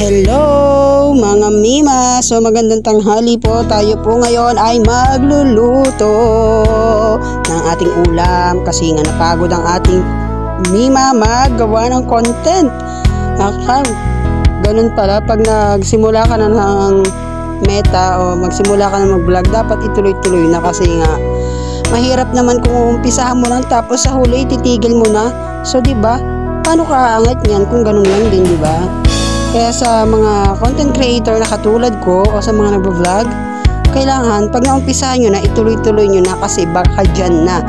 Hello mga Mima! So magandang tanghali po. Tayo po ngayon ay magluluto ng ating ulam kasi nga napagod ang ating Mima maggawa ng content. Ganun pala pag nagsimula ka na ng meta o magsimula ka na mag-vlog, dapat ituloy-tuloy na kasi nga mahirap naman kung umpisahan mo lang tapos sa huli titigil mo na. So 'di ba? Paano ka aangat niyan kung ganun lang din, 'di ba? Kaya sa mga content creator na katulad ko o sa mga nagbo-vlog, kailangan pag naumpisahan nyo na, ituloy-tuloy nyo na kasi baka dyan na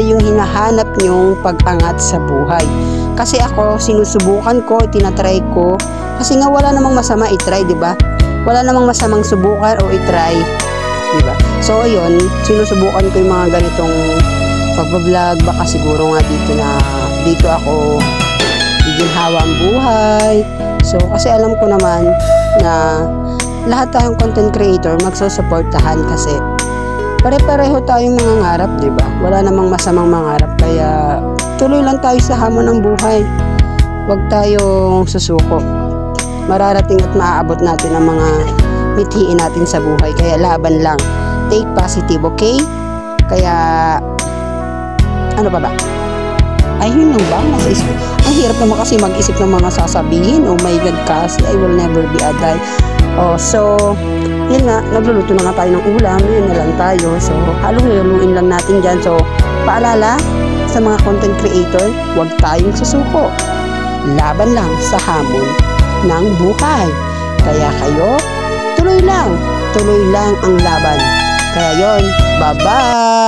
yung hinahanap nyong pag-angat sa buhay. Kasi ako, sinusubukan ko, tinatry ko, kasi nga wala namang masama itry, diba? Wala namang masamang subukan o itry, diba? So, yun, sinusubukan ko yung mga ganitong pag-vlog, baka siguro nga dito ako biginhawa ang buhay. So, kasi alam ko naman na lahat tayong content creator magsusuportahan kasi pare-pareho tayong mangangarap, di ba? Wala namang masamang mangarap, kaya tuloy lang tayo sa hamon ng buhay. Huwag tayong susuko. Mararating at maaabot natin ang mga mithiin natin sa buhay, kaya laban lang. Take positive, okay? Kaya, ano pa ba? Ayun lang ba? Nasa isip. Ang hirap naman kasi mag-isip ng mga sasabihin. Oh my God, kasi I will never be a die. Oh, so, yun nga, nagluluto na nga tayo ng ulam. Yun na lang tayo. So, haluin lang natin dyan. So, paalala sa mga content creator, huwag tayong susuko. Laban lang sa hamon ng buhay. Kaya kayo, tuloy lang ang laban. Kaya yon, bye-bye!